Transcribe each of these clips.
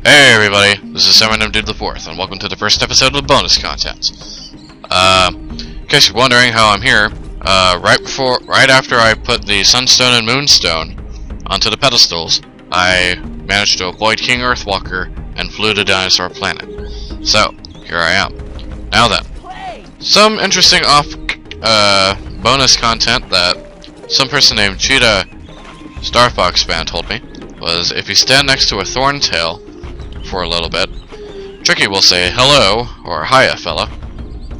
Hey everybody, this is Dude the Fourth, and welcome to the first episode of bonus content. In case you're wondering how I'm here, right after I put the Sunstone and Moonstone onto the pedestals, I managed to avoid King Earthwalker and flew to Dinosaur Planet. So, here I am. Now then, some interesting bonus content that some person named Cheetah Starfox fan told me was if you stand next to a thorntail for a little bit, Tricky will say hello or hiya fella.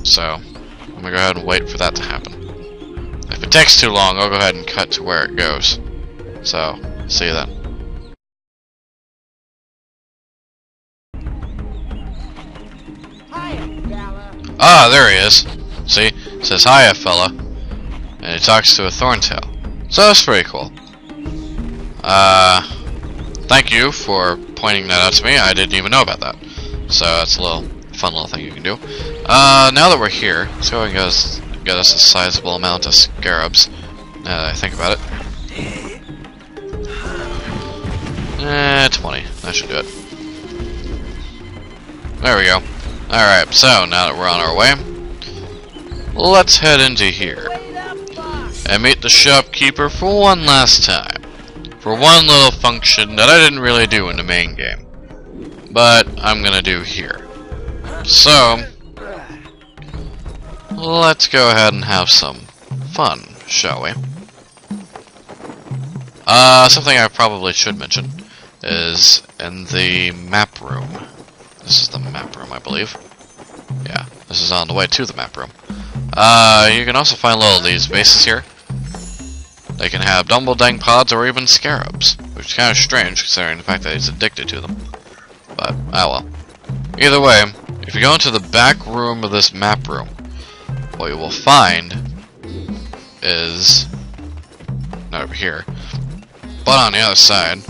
So I'm gonna go ahead and wait for that to happen. If it takes too long, I'll go ahead and cut to where it goes. So see you then. Hiya, fella. Ah, there he is. See, it says hiya fella, and he talks to a thorntail. So that's pretty cool. Thank you for pointing that out to me. I didn't even know about that. So that's a fun little thing you can do. Now that we're here, let's go and get us a sizable amount of Scarabs. Now that I think about it. 20. That should do it. There we go. Alright, so now that we're on our way, let's head into here and meet the shopkeeper for one last time. For one little function that I didn't really do in the main game, but I'm gonna do here. So, let's go ahead and have some fun, shall we? Something I probably should mention is in the map room. This is the map room, I believe. Yeah, this is on the way to the map room. You can also find little these bases here. They can have Dumbledang pods or even Scarabs, which is kind of strange considering the fact that he's addicted to them. But, oh well. Either way, if you go into the back room of this map room, what you will find is, not over here, but on the other side,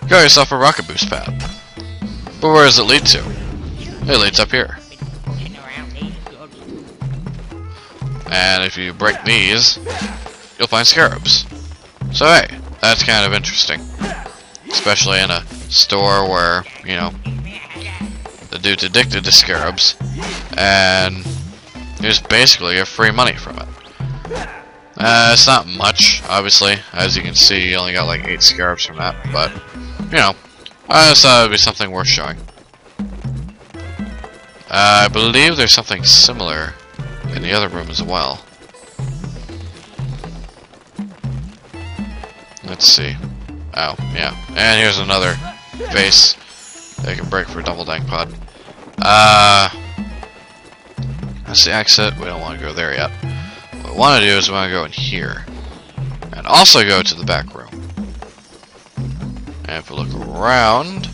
you got yourself a rocket boost pad. But where does it lead to? It leads up here. And if you break these, you'll find Scarabs. So hey, that's kind of interesting. Especially in a store where, you know, the dude's addicted to Scarabs, and there's basically a free money from it. It's not much, obviously. As you can see, you only got like 8 Scarabs from that, but, you know, I just thought it would be something worth showing. I believe there's something similar in the other room as well. Let's see. Oh, yeah. And here's another base that you can break for a Dumbledang pod. That's the exit. We don't want to go there yet. What we want to do is we want to go in here. And also go to the back room. And if we look around...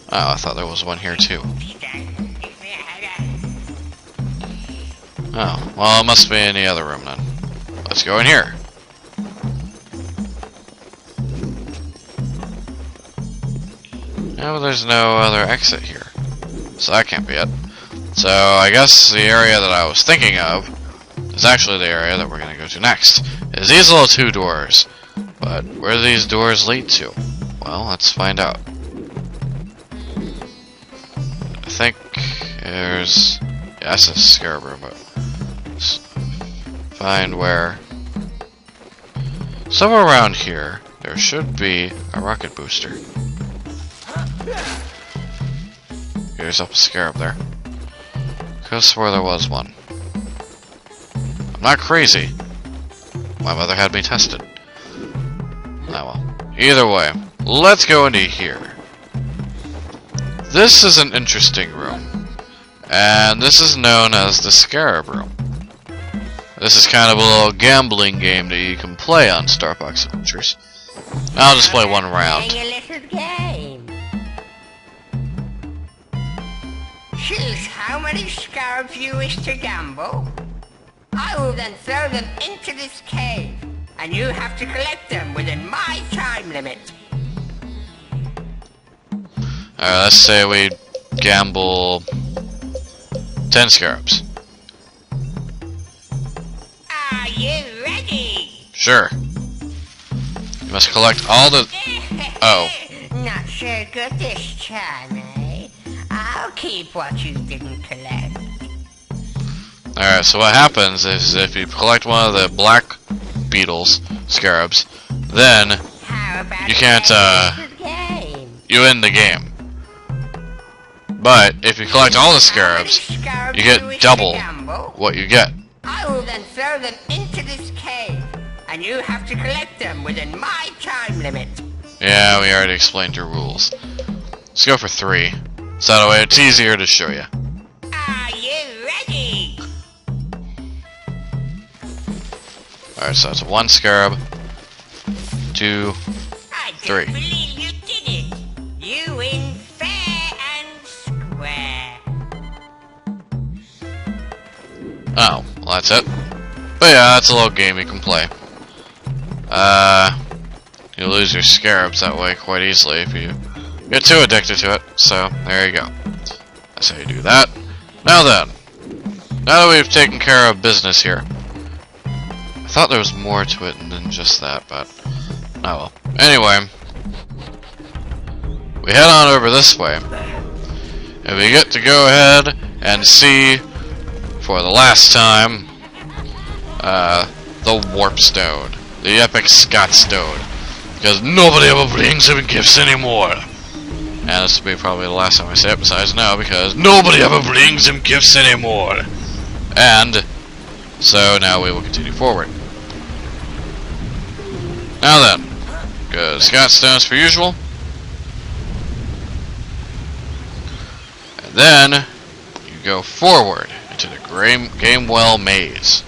Oh, I thought there was one here too. Oh, well, it must be in the other room then. Let's go in here. Yeah, but there's no other exit here, so that can't be it. So I guess the area that I was thinking of is actually the area that we're going to go to next. Is these little 2 doors, but where do these doors lead to? Well, let's find out. I think there's... Yeah, that's a Scarab room, but let's find where... Somewhere around here, there should be a rocket booster. Get yourself a Scarab there. Could have swore there was one. I'm not crazy. My mother had me tested. Oh well. Either way, let's go into here. This is an interesting room. And this is known as the Scarab room. This is kind of a little gambling game that you can play on Starfox Adventures. I'll just play one round. Choose how many Scarabs you wish to gamble. I will then throw them into this cave, and you have to collect them within my time limit. Alright, let's say we gamble 10 Scarabs. Are you ready? Sure. You must collect all the... Oh. so good this time, eh? I'll keep what you didn't collect. Alright, so what happens is if you collect one of the black beetles, scarabs, then How about you can't, the game? you end the game. But if you collect all the scarabs, you get double what you get. I will then throw them into this cave, and you have to collect them within my time limit. Yeah, we already explained your rules. Let's go for 3. So that way it's easier to show you. Are you ready? Alright, so it's 1 scarab, 2, I 3. don't believe you did it. You win fair and square. Oh, well that's it. But yeah, that's a little game you can play. You lose your scarabs that way quite easily if you get too addicted to it. So, there you go. That's how you do that. Now then, now that we've taken care of business here. I thought there was more to it than just that, but oh well. Anyway, we head on over this way. And we get to go ahead and see, for the last time, the Warp Stone. The Epic Scott Stone. Because nobody ever brings him gifts anymore. And this will be probably the last time I say it besides now, because nobody ever brings him gifts anymore. And so now we will continue forward. Now then, go to Scott Stones per usual. And then you go forward into the Gamewell Maze.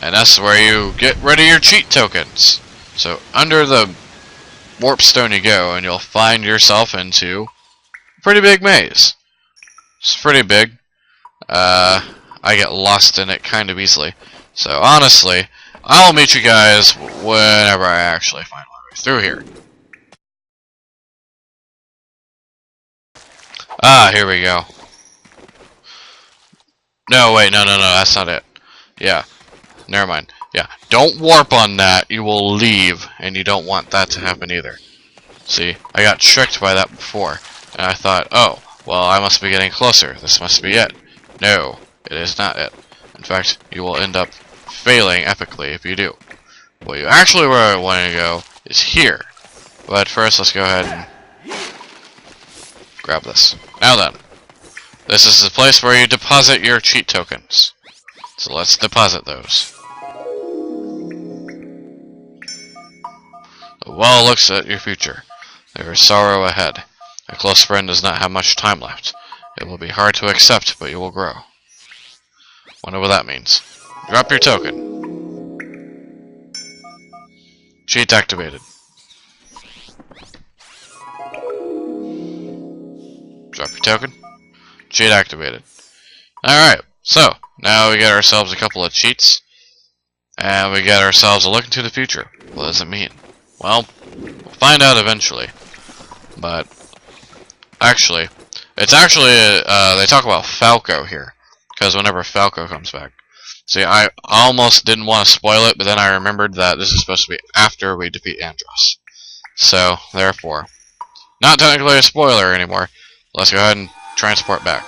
And that's where you get rid of your cheat tokens. So under the Warp Stone you go, and you'll find yourself into a pretty big maze. It's pretty big. I get lost in it kind of easily. So honestly, I'll meet you guys whenever I actually find my way through here. Ah, here we go. No, wait, no, that's not it. Yeah, never mind. Yeah, don't warp on that, you will leave, and you don't want that to happen either. See, I got tricked by that before, and I thought, oh, well, I must be getting closer, this must be it. No, it is not it. In fact, you will end up failing epically if you do. What you actually want to go is here. But first, let's go ahead and grab this. Now then, this is the place where you deposit your cheat tokens. So let's deposit those. The wall looks at your future. There is sorrow ahead. A close friend does not have much time left. It will be hard to accept, but you will grow. Wonder what that means. Drop your token. Cheat activated. Drop your token. Cheat activated. Alright, so now we get ourselves a couple of cheats. And we get ourselves a look into the future. What does it mean? Well, we'll find out eventually. But actually, it's actually they talk about Falco here, because whenever Falco comes back. See, I almost didn't want to spoil it, but then I remembered that this is supposed to be after we defeat Andros. So, therefore, not technically a spoiler anymore. Let's go ahead and transport back.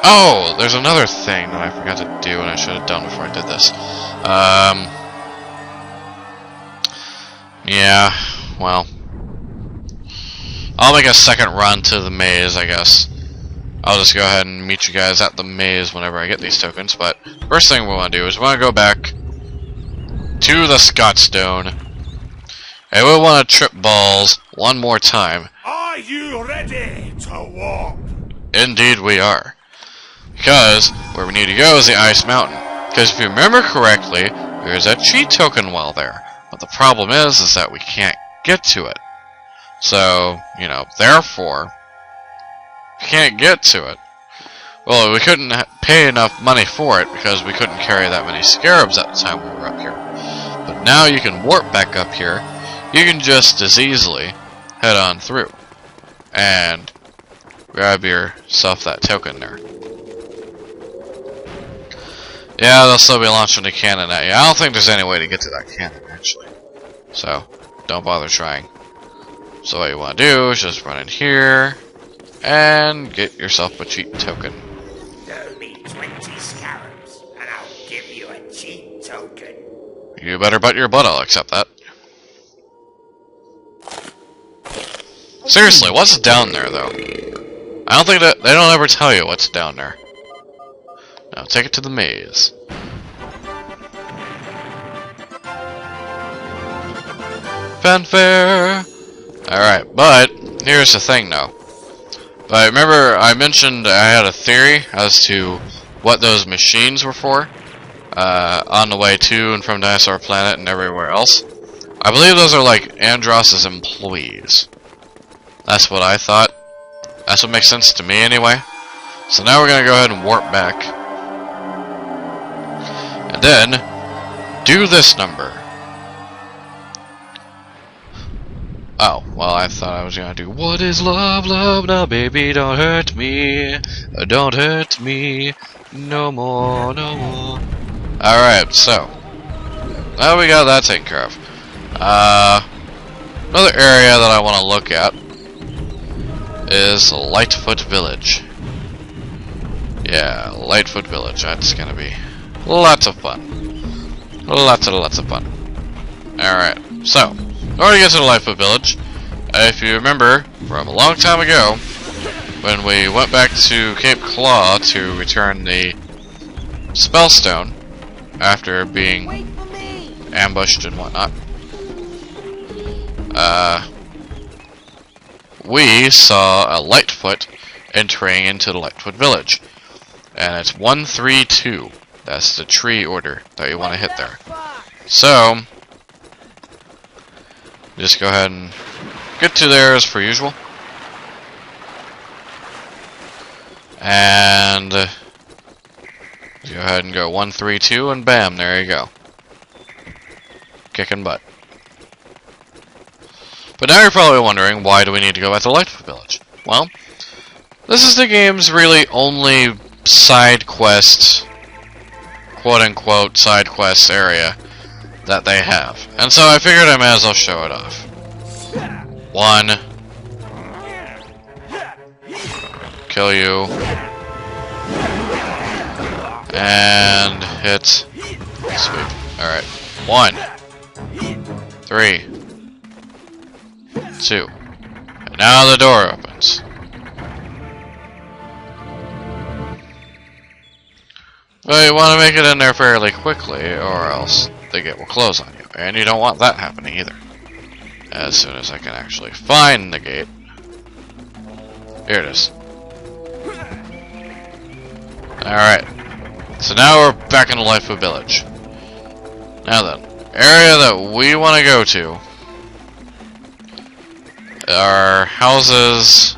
Oh, there's another thing that I forgot to do and I should have done before I did this. Yeah, well, I'll make a second run to the maze, I guess. I'll just go ahead and meet you guys at the maze whenever I get these tokens, but first thing we want to do is we want to go back to the Scott Stone, and we want to trip balls one more time. Are you ready to walk? Indeed we are. Because where we need to go is the Ice Mountain. Because if you remember correctly, there's a cheat token well there. But the problem is that we can't get to it. So, you know, therefore, we can't get to it. Well, we couldn't pay enough money for it because we couldn't carry that many Scarabs at the time we were up here. But now you can warp back up here. You can just as easily head on through and grab yourself that token there. Yeah, they'll still be launching a cannon at you. I don't think there's any way to get to that cannon, actually. So, don't bother trying. So what you want to do is just run in here and get yourself a cheat token. Throw me 20 scarabs, and I'll give you a cheat token. You better bet your butt I'll accept that. Seriously, what's down there, though? I don't think that they don't ever tell you what's down there. Now take it to the maze. Fanfare! Alright, but here's the thing, though. I remember I mentioned I had a theory as to what those machines were for. On the way to and from Dinosaur Planet and everywhere else. I believe those are like Andross's employees. That's what I thought. That's what makes sense to me anyway. So now we're gonna go ahead and warp back. And then do this number. Oh, well, I thought I was gonna do what is love, love, now baby, don't hurt me. Don't hurt me. No more, no more. Alright, so now we got that taken care of. Another area that I want to look at is Lightfoot Village. Yeah, Lightfoot Village. That's gonna be lots of fun. Lots of fun. Alright, so in order to get to the Lightfoot Village, if you remember from a long time ago, when we went back to Cape Claw to return the Spellstone after being ambushed and whatnot, we saw a Lightfoot entering into the Lightfoot Village. And it's 132. That's the tree order that you want to hit there. So, just go ahead and get to there as per usual. And go ahead and go 132 and bam, there you go. Kicking butt. But now you're probably wondering, why do we need to go back to Lightfoot Village? Well, this is the game's really only side quest, quote-unquote side quest area that they have. And so I figured I might as well show it off. 1. Kill you. And hit. Sweet. Alright. 1. 3. 2. And now the door opens. Well, you want to make it in there fairly quickly, or else the gate will close on you. And you don't want that happening either. As soon as I can actually find the gate. Here it is. Alright. So now we're back in the Lightfoot Village. Now then, area that we want to go to are houses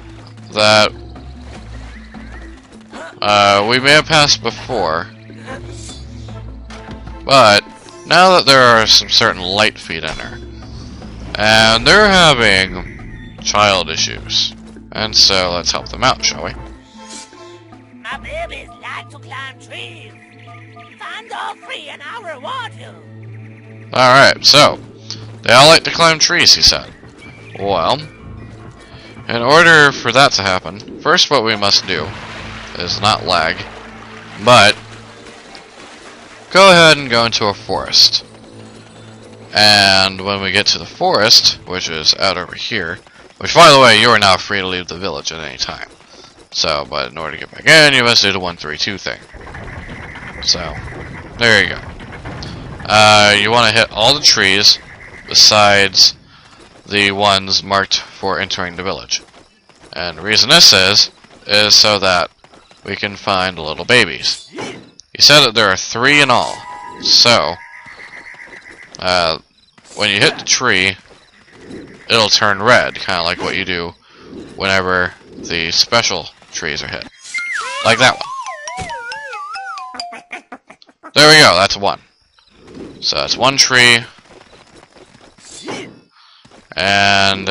that we may have passed before, but now that there are some certain Lightfeet in her, and they're having child issues, and so let's help them out, shall we? My babies like to climb trees. Find all free and I'll reward you. Alright, so they all like to climb trees, he said. Well, in order for that to happen, first what we must do is not lag, but go ahead and go into a forest. And when we get to the forest, which is out over here, which by the way, you are now free to leave the village at any time. So, but in order to get back in, you must do the 132 thing. So, there you go. You want to hit all the trees besides the ones marked for entering the village. And the reason this is so that we can find little babies. He said that there are 3 in all. So, when you hit the tree, it'll turn red, kind of like what you do whenever the special trees are hit. Like that one. There we go, that's 1. So that's 1 tree. And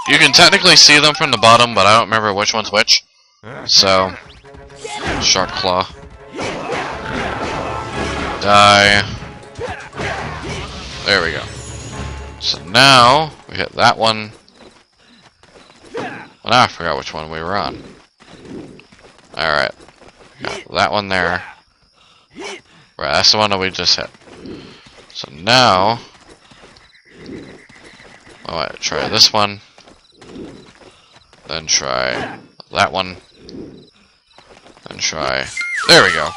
you can technically see them from the bottom, but I don't remember which one's which. So, sharp claw. Die. There we go. So now we hit that one. Well, now I forgot which one we were on. Alright. Got that one there. Right, that's the one that we just hit. So now I might try this one. Then try that one. Then try. There we go.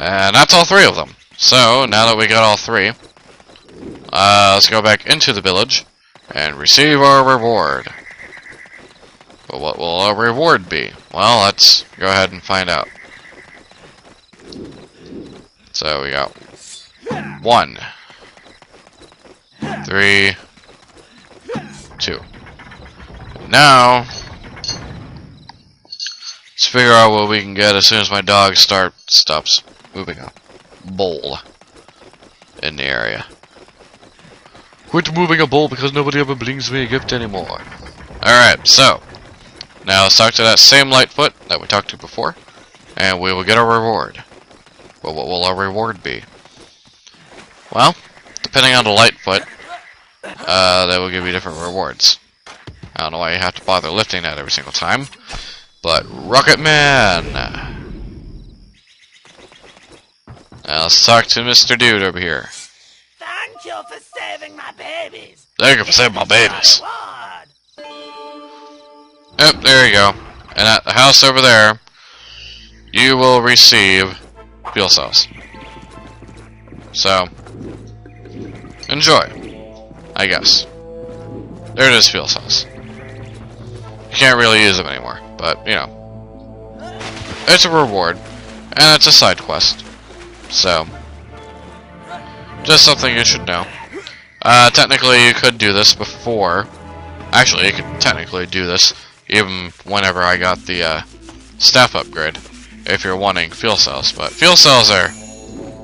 And that's all 3 of them. So now that we got all 3, let's go back into the village and receive our reward. But what will our reward be? Well, let's go ahead and find out. So we got 1, 3, 2. Now, let's figure out what we can get as soon as my dog stops moving a bowl in the area. Quit moving a bowl because nobody ever brings me a gift anymore. Alright, so now let's talk to that same Lightfoot that we talked to before, and we will get our reward. But what will our reward be? Well, depending on the Lightfoot, they will give you different rewards. I don't know why you have to bother lifting that every single time, but Rocket Man! Now let's talk to Mr. Dude over here. Thank you for saving my babies. Thank you for saving my babies. Yep, there you go. And at the house over there, you will receive fuel cells. So, enjoy, I guess. There it is, fuel cells. You can't really use them anymore, but, you know. It's a reward, and it's a side quest. So, just something you should know. Technically, you could do this before. Actually, you could technically do this even whenever I got the staff upgrade, if you're wanting fuel cells. But fuel cells are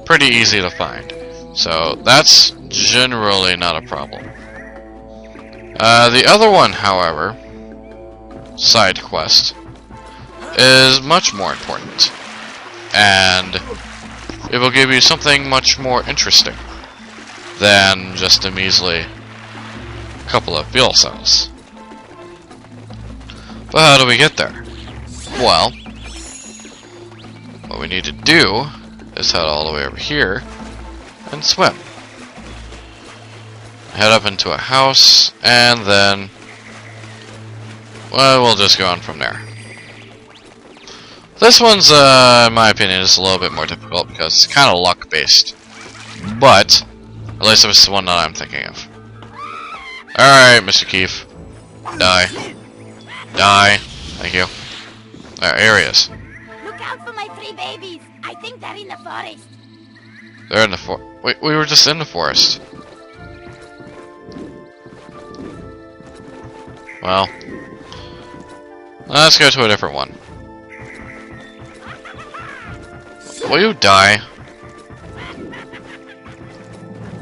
pretty easy to find, so that's generally not a problem. The other one, however, side quest, is much more important, and it will give you something much more interesting than just a measly couple of fuel cells. But how do we get there? Well, what we need to do is head all the way over here and swim. Head up into a house, and then, well, we'll just go on from there. This one's, in my opinion, is a little bit more difficult because it's kind of luck-based. But, at least it's the one that I'm thinking of. Alright, Mr. Keefe. Die. Die. Thank you. There he is. Look out for my 3 babies. I think they're in the forest. They're in the forest. Wait, we were just in the forest. Well, let's go to a different one. Will you die?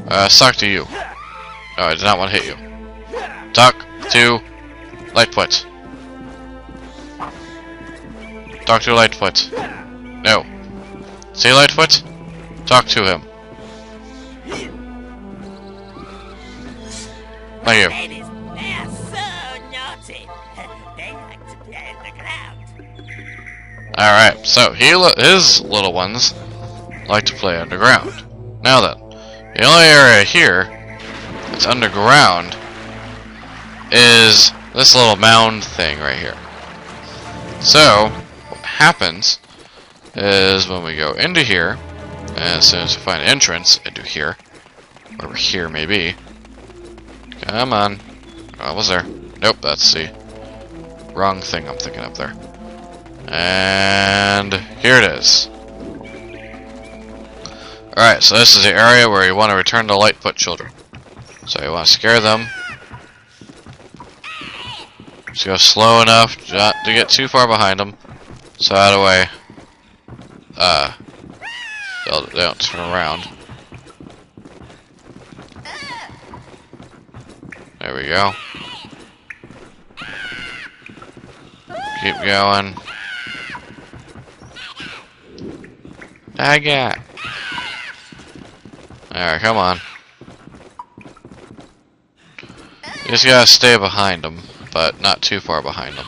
Let's talk to you. No, I did not want to hit you. Talk to Lightfoot. Talk to Lightfoot. No. See Lightfoot? Talk to him. Thank you. Babies, they are so naughty. They like to play in the ground. Alright, so his little ones like to play underground. Now then, the only area here that's underground is this little mound thing right here. So, what happens is when we go into here, and as soon as we find an entrance into here, wherever here may be, come on, what was there? Nope, that's the wrong thing I'm thinking up there. And here it is. Alright, so this is the area where you want to return the Lightfoot children. So you want to scare them. Just go slow enough not to get too far behind them. So that way, they don't turn around. There we go. Keep going. Daggett. Alright, come on. You just gotta stay behind them, but not too far behind them.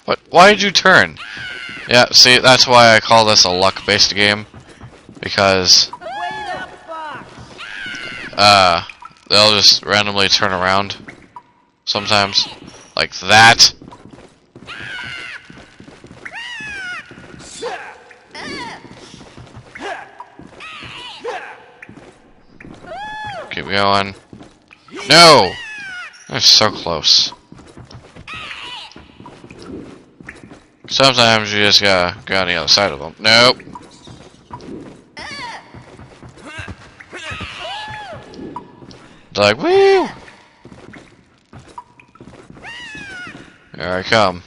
What? Why did you turn? Yeah, see, that's why I call this a luck-based game. Because, they'll just randomly turn around. Sometimes. Like that. Keep going. No! They're so close. Sometimes you just gotta go on the other side of them. Nope. They're like, woo! Here I come.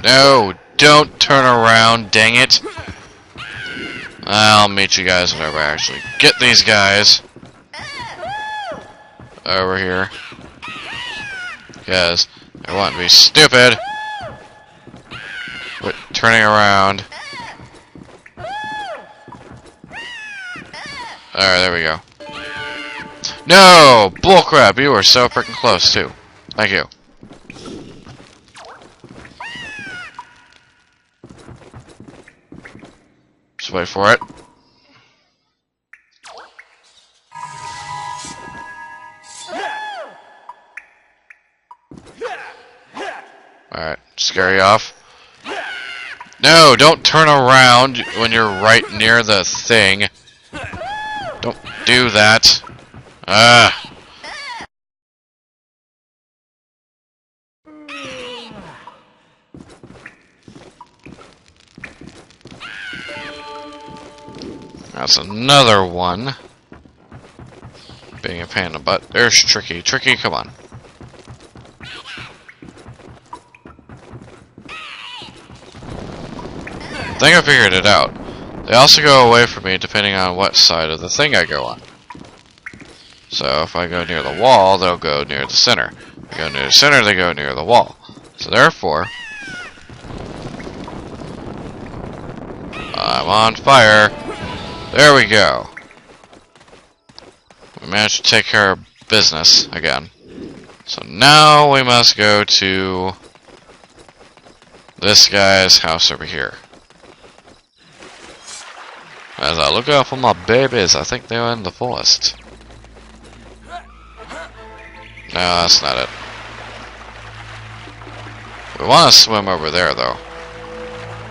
No! Don't turn around, dang it! I'll meet you guys whenever I actually get these guys over here. Because I want to be stupid. Quit turning around. Alright, there we go. No! Bullcrap, you were so freaking close too. Thank you. Just wait for it. Alright, scare you off. No, don't turn around when you're right near the thing. Don't do that. Ah. That's another one. Being a pain in the butt. There's Tricky. Tricky, come on. I think I figured it out. They also go away from me depending on what side of the thing I go on. So if I go near the wall, they'll go near the center. If I go near the center, they go near the wall. So therefore, I'm on fire. There we go. We managed to take care of business again. So now we must go to this guy's house over here. As I look out for my babies, I think they're in the forest. No, that's not it. We want to swim over there, though.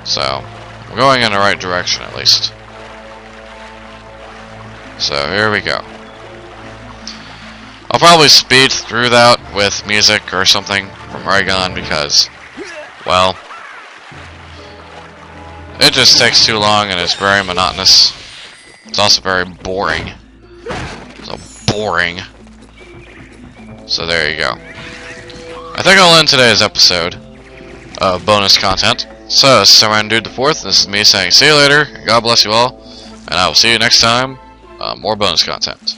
So, we're going in the right direction, at least. So, here we go. I'll probably speed through that with music or something from Raygon because, well, it just takes too long and it's very monotonous. It's also very boring. So boring. So there you go. I think I'll end today's episode of bonus content. So, this is Dude the Fourth. This is me saying see you later. God bless you all. And I will see you next time. More bonus content.